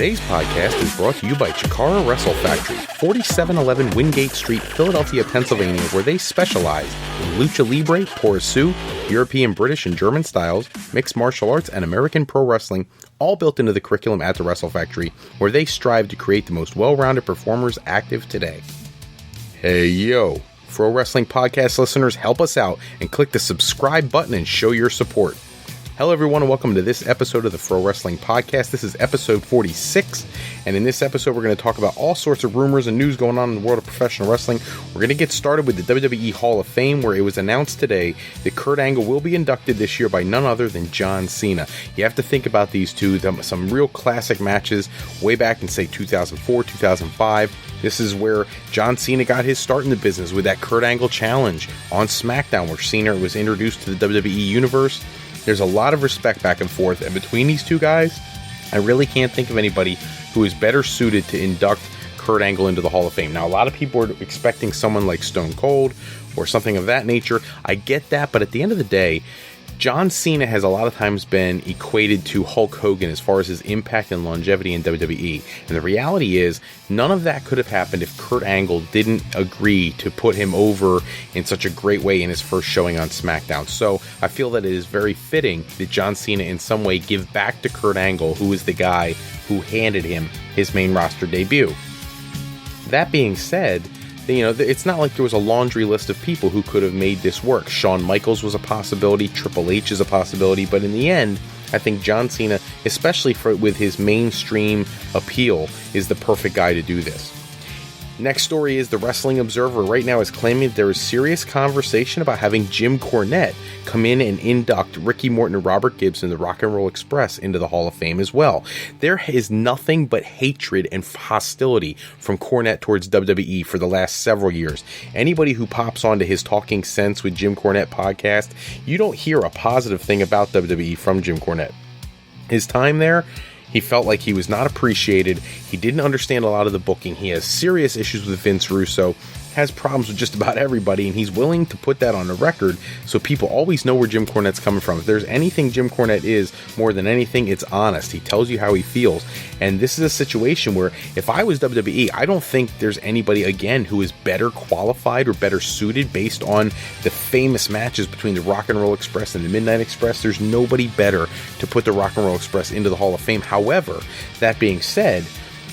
Today's podcast is brought to you by Chikara Wrestle Factory, 4711 Wingate Street, Philadelphia, Pennsylvania, where they specialize in lucha libre, porosu, European, British, and German styles, mixed martial arts, and American pro wrestling, all built into the curriculum at the Wrestle Factory, where they strive to create the most well-rounded performers active today. Hey yo, Pro Wrestling Podcast listeners, help us out and click the subscribe button and show your support. Hello everyone and welcome to this episode of the Pro Wrestling Podcast. This is episode 46, and in this episode we're going to talk about all sorts of rumors and news going on in the world of professional wrestling. We're going to get started with the WWE Hall of Fame, where it was announced today that Kurt Angle will be inducted this year by none other than John Cena. You have to think about these two, some real classic matches way back in, say, 2004, 2005. This is where John Cena got his start in the business with that Kurt Angle challenge on SmackDown, where Cena was introduced to the WWE Universe. There's a lot of respect back and forth, and between these two guys, I really can't think of anybody who is better suited to induct Kurt Angle into the Hall of Fame. Now, a lot of people are expecting someone like Stone Cold or something of that nature. I get that, but at the end of the day, John Cena has a lot of times been equated to Hulk Hogan as far as his impact and longevity in WWE. And the reality is, none of that could have happened if Kurt Angle didn't agree to put him over in such a great way in his first showing on SmackDown. So I feel that it is very fitting that John Cena in some way give back to Kurt Angle, who is the guy who handed him his main roster debut. That being said, you know, it's not like there was a laundry list of people who could have made this work. Shawn Michaels was a possibility, Triple H is a possibility, but in the end, I think John Cena, especially with his mainstream appeal, is the perfect guy to do this. Next story is the Wrestling Observer right now is claiming that there is serious conversation about having Jim Cornette come in and induct Ricky Morton and Robert Gibbs and the Rock and Roll Express into the Hall of Fame as well. There is nothing but hatred and hostility from Cornette towards WWE for the last several years. Anybody who pops onto his Talking Sense with Jim Cornette podcast, you don't hear a positive thing about WWE from Jim Cornette. His time there, he felt like he was not appreciated. He didn't understand a lot of the booking. He has serious issues with Vince Russo, has problems with just about everybody, and he's willing to put that on the record so people always know where Jim Cornette's coming from. If there's anything Jim Cornette is, more than anything, it's honest. He tells you how he feels. And this is a situation where if I was WWE, I don't think there's anybody, again, who is better qualified or better suited based on the famous matches between the Rock and Roll Express and the Midnight Express. There's nobody better to put the Rock and Roll Express into the Hall of Fame. However, that being said,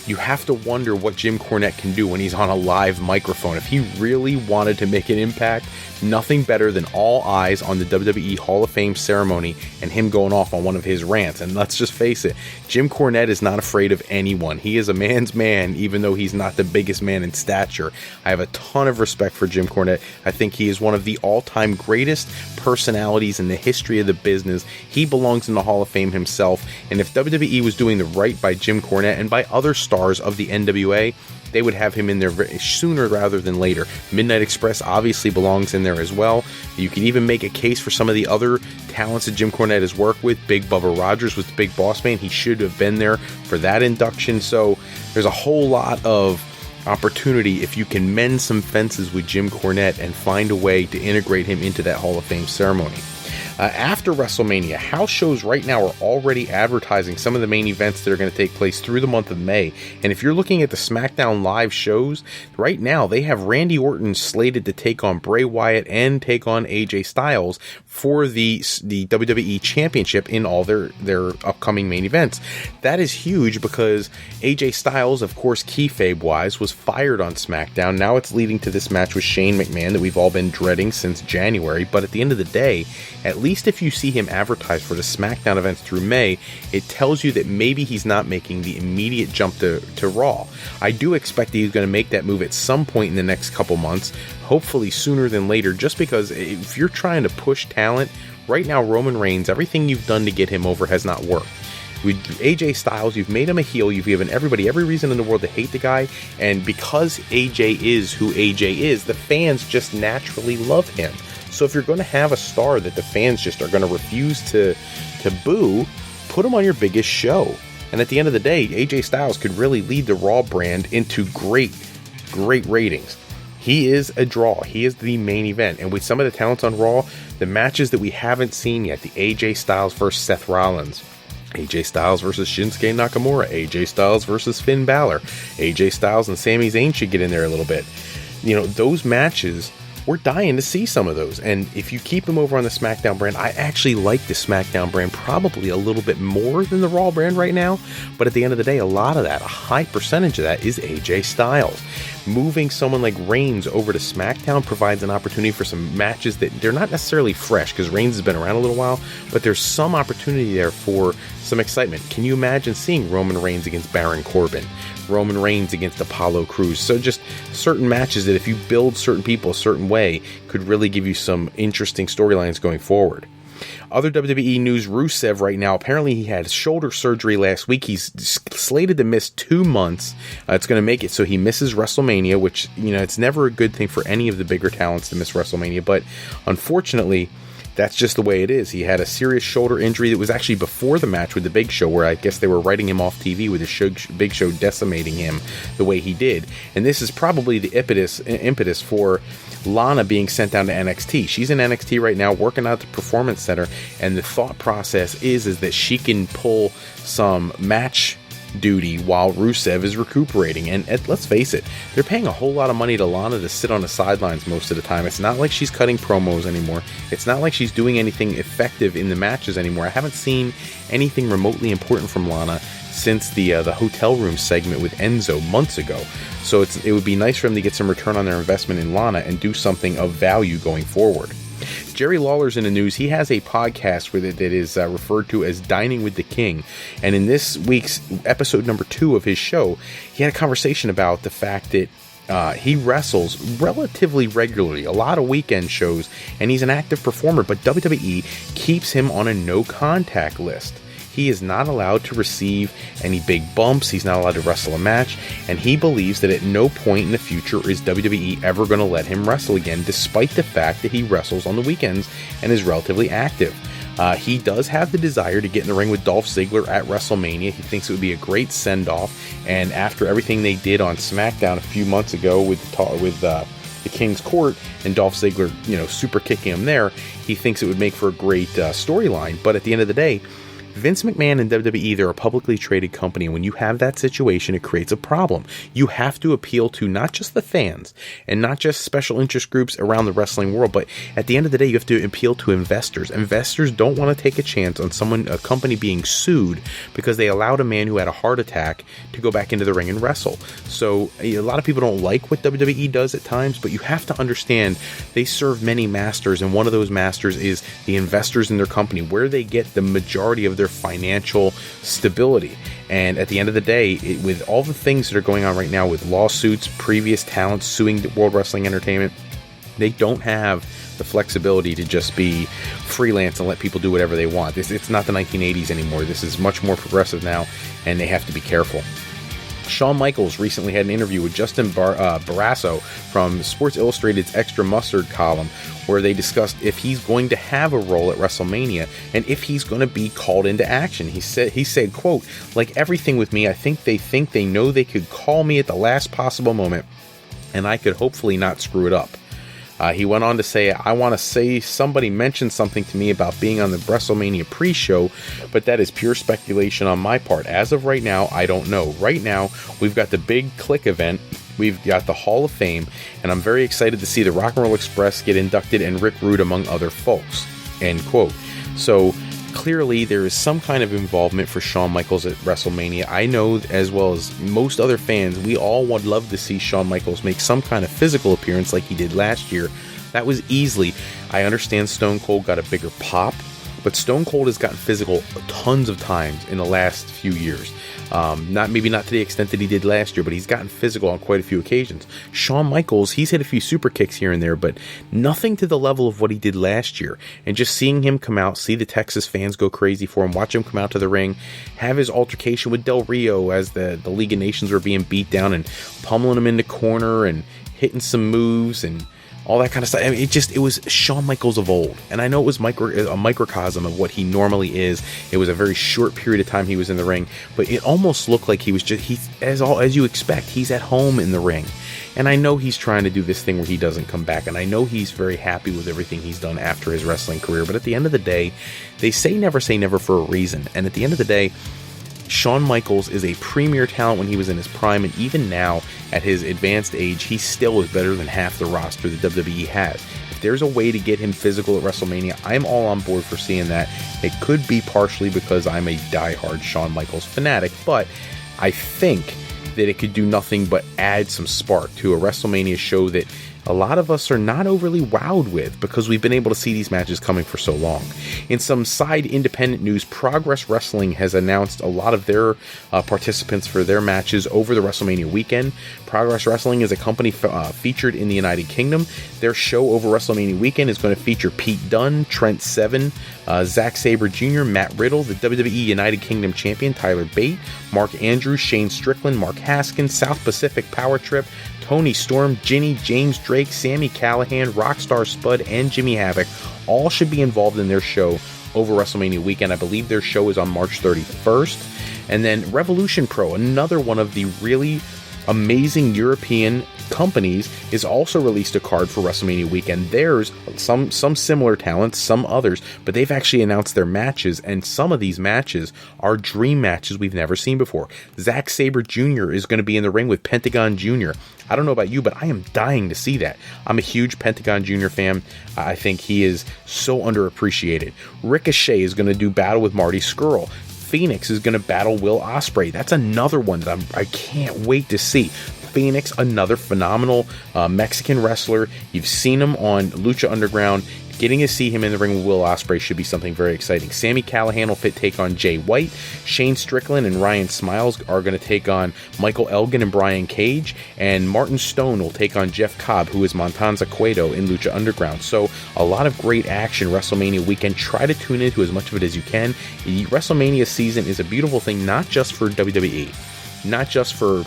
you have to wonder what Jim Cornette can do when he's on a live microphone. If he really wanted to make an impact, nothing better than all eyes on the WWE Hall of Fame ceremony and him going off on one of his rants. And let's just face it, Jim Cornette is not afraid of anyone. He is a man's man, even though he's not the biggest man in stature. I have a ton of respect for Jim Cornette. I think he is one of the all-time greatest personalities in the history of the business. He belongs in the Hall of Fame himself. And if WWE was doing the right by Jim Cornette and by other stars of the NWA, they would have him in there sooner rather than later. Midnight Express obviously belongs in there as well. You could even make a case for some of the other talents that Jim Cornette has worked with. Big Bubba Rogers was the Big Boss Man. He should have been there for that induction. So there's a whole lot of opportunity if you can mend some fences with Jim Cornette and find a way to integrate him into that Hall of Fame ceremony. After WrestleMania, house shows right now are already advertising some of the main events that are going to take place through the month of May. And if you're looking at the SmackDown Live shows, right now they have Randy Orton slated to take on Bray Wyatt and take on AJ Styles for the WWE Championship in all their upcoming main events. That is huge because AJ Styles, of course, kayfabe-wise, was fired on SmackDown. Now it's leading to this match with Shane McMahon that we've all been dreading since January. But at the end of the day, at least if you see him advertised for the SmackDown events through May, it tells you that maybe he's not making the immediate jump to Raw. I do expect that he's going to make that move at some point in the next couple months, hopefully sooner than later, just because if you're trying to push talent, right now Roman Reigns, everything you've done to get him over has not worked. With AJ Styles, you've made him a heel, you've given everybody every reason in the world to hate the guy, and because AJ is who AJ is, the fans just naturally love him. So if you're going to have a star that the fans just are going to refuse to boo, put him on your biggest show. And at the end of the day, AJ Styles could really lead the Raw brand into great ratings. He is a draw. He is the main event. And with some of the talents on Raw, the matches that we haven't seen yet, the AJ Styles versus Seth Rollins, AJ Styles versus Shinsuke Nakamura, AJ Styles versus Finn Balor, AJ Styles and Sami Zayn should get in there a little bit. Those matches, we're dying to see some of those. And if you keep them over on the SmackDown brand, I actually like the SmackDown brand probably a little bit more than the Raw brand right now. But at the end of the day, a high percentage of that is AJ Styles. Moving someone like Reigns over to SmackDown provides an opportunity for some matches that they're not necessarily fresh, because Reigns has been around a little while, but there's some opportunity there for some excitement. Can you imagine seeing Roman Reigns against Baron Corbin? Roman Reigns against Apollo Crews? So just certain matches that if you build certain people a certain way could really give you some interesting storylines going forward. Other WWE news, Rusev right now, apparently he had shoulder surgery last week. He's slated to miss 2 months. It's going to make it so he misses WrestleMania, which, it's never a good thing for any of the bigger talents to miss WrestleMania. But unfortunately, that's just the way it is. He had a serious shoulder injury that was actually before the match with the Big Show, where I guess they were writing him off TV with the Big Show decimating him the way he did. And this is probably the impetus for Lana being sent down to NXT. She's in NXT right now working out at the Performance Center, and the thought process is that she can pull some match duty while Rusev is recuperating. And let's face it, they're paying a whole lot of money to Lana to sit on the sidelines most of the time. It's not like she's cutting promos anymore. It's not like she's doing anything effective in the matches anymore. I haven't seen anything remotely important from Lana since the hotel room segment with Enzo months ago. So it would be nice for them to get some return on their investment in Lana and do something of value going forward. Jerry Lawler's in the news. He has a podcast with it that is referred to as Dining with the King. And in this week's episode number 2 of his show, he had a conversation about the fact that he wrestles relatively regularly, a lot of weekend shows, and he's an active performer, but WWE keeps him on a no-contact list. He is not allowed to receive any big bumps. He's not allowed to wrestle a match. And he believes that at no point in the future is WWE ever going to let him wrestle again, despite the fact that he wrestles on the weekends and is relatively active. He does have the desire to get in the ring with Dolph Ziggler at WrestleMania. He thinks it would be a great send-off. And after everything they did on SmackDown a few months ago with the King's Court and Dolph Ziggler, super kicking him there, he thinks it would make for a great storyline. But at the end of the day, Vince McMahon and WWE, they're a publicly traded company, and when you have that situation, it creates a problem. You have to appeal to not just the fans and not just special interest groups around the wrestling world, but at the end of the day, you have to appeal to investors. Investors don't want to take a chance on a company being sued because they allowed a man who had a heart attack to go back into the ring and wrestle. So a lot of people don't like what WWE does at times, but you have to understand they serve many masters, and one of those masters is the investors in their company, where they get the majority of their financial stability. And at the end of the day, with all the things that are going on right now with lawsuits, previous talents suing World Wrestling Entertainment, they don't have the flexibility to just be freelance and let people do whatever they want. It's not the 1980s anymore. This is much more progressive now, and they have to be careful. Shawn Michaels recently had an interview with Justin Barrasso from Sports Illustrated's Extra Mustard column, where they discussed if he's going to have a role at WrestleMania and if he's going to be called into action. He said, quote, "Like everything with me, I think they know they could call me at the last possible moment, and I could hopefully not screw it up." He went on to say, "I want to say somebody mentioned something to me about being on the WrestleMania pre-show, but that is pure speculation on my part. As of right now, I don't know. Right now, we've got the big Click event, we've got the Hall of Fame, and I'm very excited to see the Rock and Roll Express get inducted and Rick Rude among other folks." End quote. So clearly there is some kind of involvement for Shawn Michaels at WrestleMania. I know, as well as most other fans, we all would love to see Shawn Michaels make some kind of physical appearance like he did last year. That was easily. I understand Stone Cold got a bigger pop, but Stone Cold has gotten physical tons of times in the last few years. Maybe not to the extent that he did last year, but he's gotten physical on quite a few occasions. Shawn Michaels, he's hit a few super kicks here and there, but nothing to the level of what he did last year. And just seeing him come out, see the Texas fans go crazy for him, watch him come out to the ring, have his altercation with Del Rio as the League of Nations were being beat down and pummeling him in the corner and hitting some moves and all that kind of stuff. I mean, it was Shawn Michaels of old. And I know it was a microcosm of what he normally is. It was a very short period of time he was in the ring, but it almost looked like he was just, as you expect, he's at home in the ring. And I know he's trying to do this thing where he doesn't come back, and I know he's very happy with everything he's done after his wrestling career, but at the end of the day, they say never for a reason. And at the end of the day, Shawn Michaels is a premier talent when he was in his prime, and even now, at his advanced age, he still is better than half the roster the WWE has. If there's a way to get him physical at WrestleMania, I'm all on board for seeing that. It could be partially because I'm a diehard Shawn Michaels fanatic, but I think that it could do nothing but add some spark to a WrestleMania show that a lot of us are not overly wowed with because we've been able to see these matches coming for so long. In some side independent news, Progress Wrestling has announced a lot of their participants for their matches over the WrestleMania weekend. Progress Wrestling is a company featured in the United Kingdom. Their show over WrestleMania weekend is going to feature Pete Dunne, Trent Seven, Zack Sabre Jr., Matt Riddle, the WWE United Kingdom champion Tyler Bate, Mark Andrews, Shane Strickland, Mark Haskins, South Pacific Power Trip, Tony Storm, Ginny, James Drake, Sami Callihan, Rockstar Spud, and Jimmy Havoc all should be involved in their show over WrestleMania weekend. I believe their show is on March 31st. And then Revolution Pro, another one of the really amazing European companies, is also released a card for WrestleMania weekend. There's some similar talents, some others, but they've actually announced their matches, and some of these matches are dream matches we've never seen before. Zack Sabre Jr. is going to be in the ring with Pentagon Jr. I don't know about you, but I am dying to see that. I'm a huge Pentagon Jr. fan. I think he is so underappreciated. Ricochet is going to do battle with Marty Scurll. Phoenix is going to battle Will Ospreay. That's another one that I can't wait to see. Phoenix, another phenomenal Mexican wrestler. You've seen him on Lucha Underground. Getting to see him in the ring with Will Ospreay should be something very exciting. Sami Callihan will take on Jay White. Shane Strickland and Ryan Smiles are going to take on Michael Elgin and Brian Cage. And Martin Stone will take on Jeff Cobb, who is Montanza Cueto in Lucha Underground. So a lot of great action WrestleMania weekend. Try to tune into as much of it as you can. The WrestleMania season is a beautiful thing, not just for WWE, not just for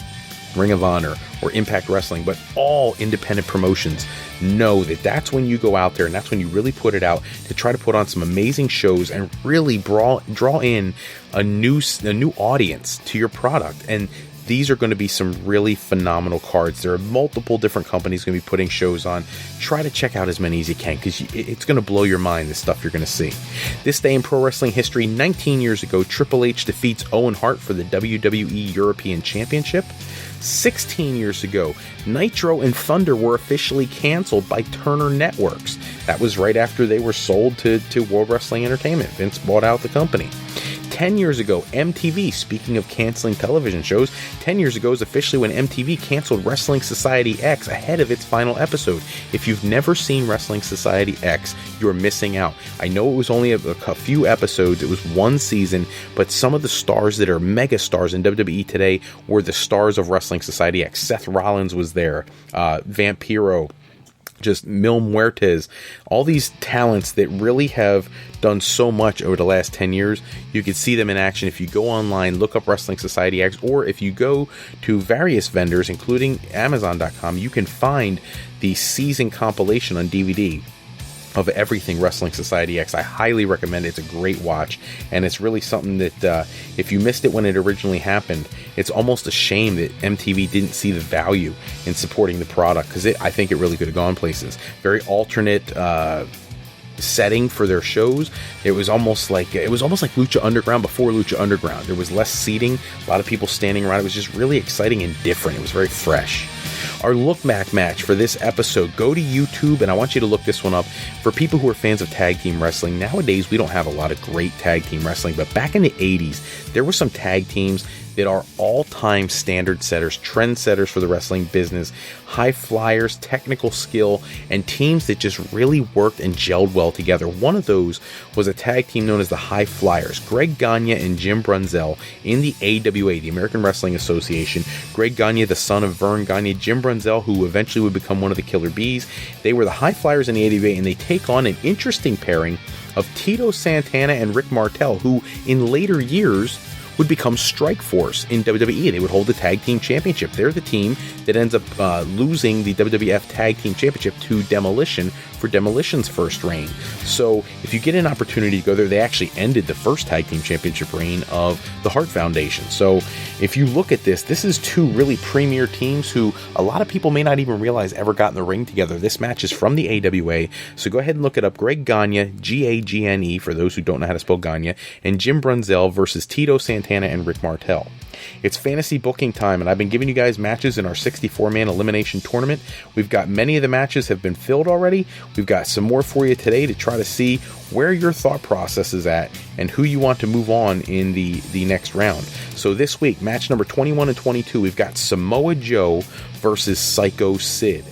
Ring of Honor or Impact Wrestling, but all independent promotions know that that's when you go out there and that's when you really put it out to try to put on some amazing shows and really draw in a new audience to your product. And these are going to be some really phenomenal cards. There are multiple different companies going to be putting shows on. Try to check out as many as you can because it's going to blow your mind, the stuff you're going to see. This day in pro wrestling history, 19 years ago, Triple H defeats Owen Hart for the WWE European Championship. 16 years ago, Nitro and Thunder were officially canceled by Turner Networks. That was right after they were sold to World Wrestling Entertainment. Vince bought out the company. 10 years ago, MTV, speaking of canceling television shows, 10 years ago is officially when MTV canceled Wrestling Society X ahead of its final episode. If you've never seen Wrestling Society X, you're missing out. I know it was only a few episodes, it was one season, but some of the stars that are mega stars in WWE today were the stars of Wrestling Society X. Seth Rollins was there, Vampiro, just Mil Muertes, all these talents that really have done so much over the last 10 years. You can see them in action if you go online, look up Wrestling Society X, or if you go to various vendors, including Amazon.com, you can find the season compilation on DVD of everything Wrestling Society X. I highly recommend it. It's a great watch, and it's really something that if you missed it when it originally happened, it's almost a shame that MTV didn't see the value in supporting the product, because I think it really could have gone places. Very alternate setting for their shows. It was almost like Lucha Underground before Lucha Underground. There was less seating, a lot of people standing around. It was just really exciting and different. It was very fresh. Our look back match for this episode, go to YouTube, and I want you to look this one up. For people who are fans of tag team wrestling, nowadays we don't have a lot of great tag team wrestling, but back in the 80s, there were some tag teams that are all-time standard setters, trend setters for the wrestling business, high flyers, technical skill, and teams that just really worked and gelled well together. One of those was a tag team known as the High Flyers. Greg Gagne and Jim Brunzell in the AWA, the American Wrestling Association. Greg Gagne, the son of Vern Gagne, Jim Brunzell, who eventually would become one of the Killer Bees. They were the High Flyers in the AWA, and they take on an interesting pairing of Tito Santana and Rick Martel, who in later years would become Strikeforce in WWE. They would hold the Tag Team Championship. They're the team that ends up losing the WWF Tag Team Championship to Demolition for Demolition's first reign. So if you get an opportunity to go there, they actually ended the first Tag Team Championship reign of the Hart Foundation. So if you look at this is two really premier teams who a lot of people may not even realize ever got in the ring together. This match is from the AWA, so go ahead and look it up. Greg Gagne, Gagne, for those who don't know how to spell Gagne, and Jim Brunzell versus Tito Santana and Rick Martel. It's fantasy booking time, and I've been giving you guys matches in our 64-man elimination tournament. We've got many of the matches have been filled already. We've got some more for you today to try to see where your thought process is at and who you want to move on in the next round. So this week, match number 21 and 22, we've got Samoa Joe versus Psycho Sid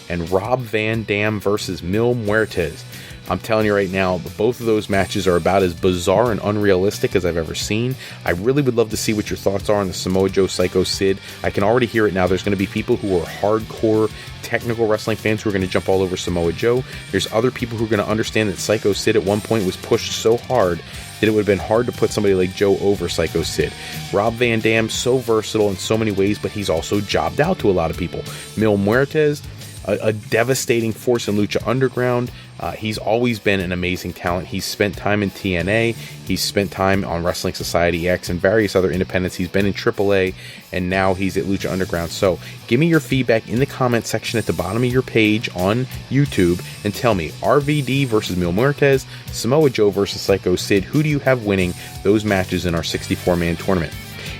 and Rob Van Dam versus Mil Muertes. I'm telling you right now, both of those matches are about as bizarre and unrealistic as I've ever seen. I really would love to see what your thoughts are on the Samoa Joe Psycho Sid. I can already hear it now. There's going to be people who are hardcore technical wrestling fans who are going to jump all over Samoa Joe. There's other people who are going to understand that Psycho Sid at one point was pushed so hard that it would have been hard to put somebody like Joe over Psycho Sid. Rob Van Dam, so versatile in so many ways, but he's also jobbed out to a lot of people. Mil Muertes, a devastating force in Lucha Underground. He's always been an amazing talent. He's spent time in TNA. He's spent time on Wrestling Society X and various other independents. He's been in AAA, and now he's at Lucha Underground. So give me your feedback in the comment section at the bottom of your page on YouTube and tell me, RVD versus Mil Muertes, Samoa Joe versus Psycho Sid, who do you have winning those matches in our 64-man tournament?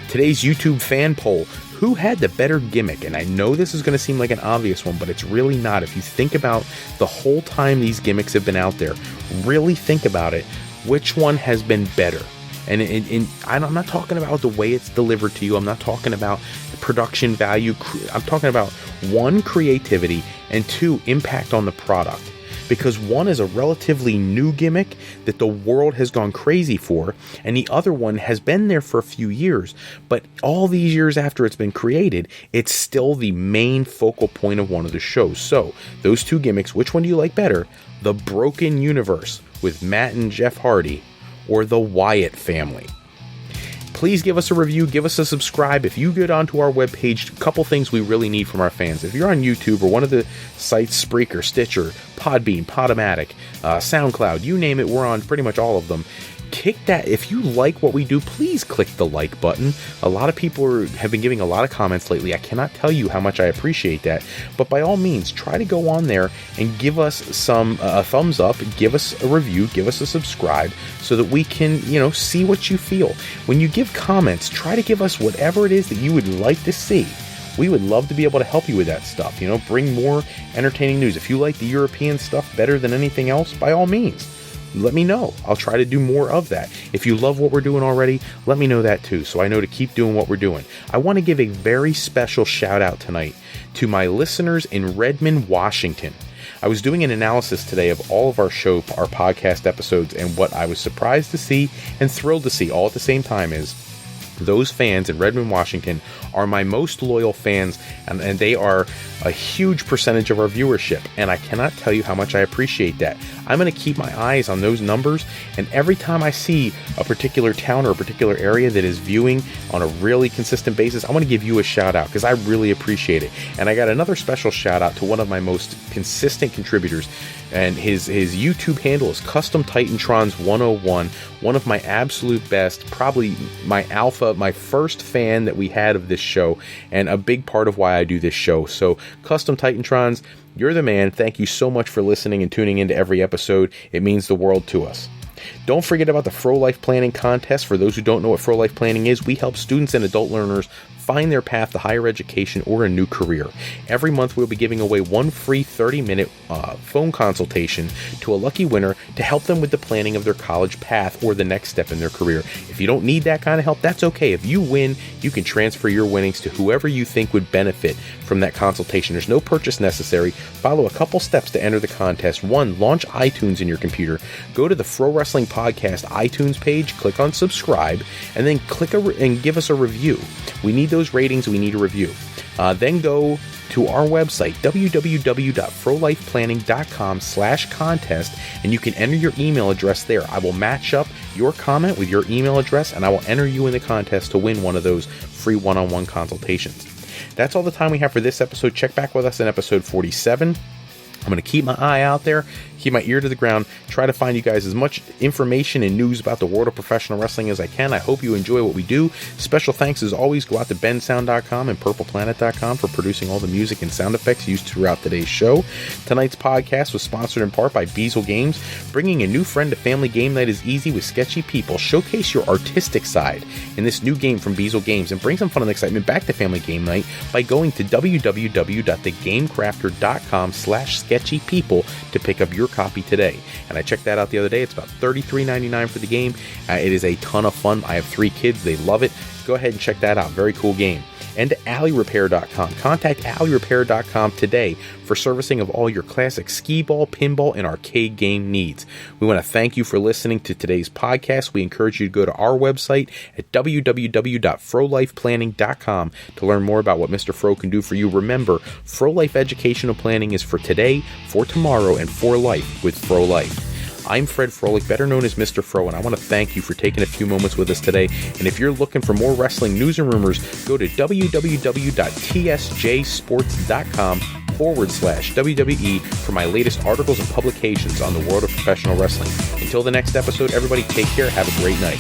Today's YouTube fan poll: who had the better gimmick? And I know this is going to seem like an obvious one, but it's really not. If you think about the whole time these gimmicks have been out there, really think about it, which one has been better? And I'm not talking about the way it's delivered to you. I'm not talking about production value. I'm talking about one, creativity, and two, impact on the product. Because one is a relatively new gimmick that the world has gone crazy for, and the other one has been there for a few years, but all these years after it's been created, it's still the main focal point of one of the shows. So, those two gimmicks, which one do you like better? The Broken Universe with Matt and Jeff Hardy, or the Wyatt family? Please give us a review, give us a subscribe. If you get onto our webpage, a couple things we really need from our fans. If you're on YouTube or one of the sites, Spreaker, Stitcher, Podbean, Podomatic, SoundCloud, you name it, we're on pretty much all of them. Kick that. If you like what we do, please click the like button. A lot of people have been giving a lot of comments lately. I cannot tell you how much I appreciate that. But by all means, try to go on there and give us some a thumbs up, give us a review, give us a subscribe, so that we can, see what you feel. When you give comments, try to give us whatever it is that you would like to see. We would love to be able to help you with that stuff. Bring more entertaining news. If you like the European stuff better than anything else, by all means, let me know. I'll try to do more of that. If you love what we're doing already, let me know that too, so I know to keep doing what we're doing. I want to give a very special shout out tonight to my listeners in Redmond, Washington. I was doing an analysis today of all of our podcast episodes, and what I was surprised to see and thrilled to see all at the same time is those fans in Redmond, Washington are my most loyal fans, and they are a huge percentage of our viewership, and I cannot tell you how much I appreciate that. I'm going to keep my eyes on those numbers, and every time I see a particular town or a particular area that is viewing on a really consistent basis, I want to give you a shout out, because I really appreciate it. And I got another special shout out to one of my most consistent contributors, and his YouTube handle is Custom Titantrons 101, one of my absolute best, probably my alpha, my first fan that we had of this show, and a big part of why I do this show. So Custom Titantrons, you're the man. Thank you so much for listening and tuning into every episode. It means the world to us. Don't forget about the Fro Life Planning Contest. For those who don't know what Fro Life Planning is, we help students and adult learners find their path to higher education or a new career. Every month we'll be giving away one free 30-minute phone consultation to a lucky winner to help them with the planning of their college path or the next step in their career. If you don't need that kind of help, that's okay. If you win, you can transfer your winnings to whoever you think would benefit from that consultation. There's no purchase necessary. Follow a couple steps to enter the contest. 1, launch iTunes in your computer. Go to the Fro Wrestling Podcast iTunes page, click on subscribe, and then click and give us a review. We need those ratings. We need a review. Then go to our website, www.frolifeplanning.com/contest, and you can enter your email address there. I will match up your comment with your email address, and I will enter you in the contest to win one of those free one-on-one consultations. That's all the time we have for this episode. Check back with us in episode 47. I'm going to keep my eye out there, keep my ear to the ground, try to find you guys as much information and news about the world of professional wrestling as I can. I hope you enjoy what we do. Special thanks as always go out to bensound.com and purpleplanet.com for producing all the music and sound effects used throughout today's show. Tonight's podcast was sponsored in part by Beazle Games. Bringing a new friend to family game night is easy with sketchy people. Showcase your artistic side in this new game from Beazle Games and bring some fun and excitement back to family game night by going to www.thegamecrafter.com/sketchypeople to pick up your copy today. And I checked that out the other day. It's about $33.99 for the game. It is a ton of fun. I have 3 kids. They love it. Go ahead and check that out. Very cool game. And to alleyrepair.com. Contact alleyrepair.com today for servicing of all your classic skee-ball, pinball, and arcade game needs. We want to thank you for listening to today's podcast. We encourage you to go to our website at www.frolifeplanning.com to learn more about what Mr. Fro can do for you. Remember, Fro Life educational planning is for today, for tomorrow, and for life with Fro Life. I'm Fred Froelich, better known as Mr. Fro, and I want to thank you for taking a few moments with us today. And if you're looking for more wrestling news and rumors, go to www.tsjsports.com/WWE for my latest articles and publications on the world of professional wrestling. Until the next episode, everybody take care. Have a great night.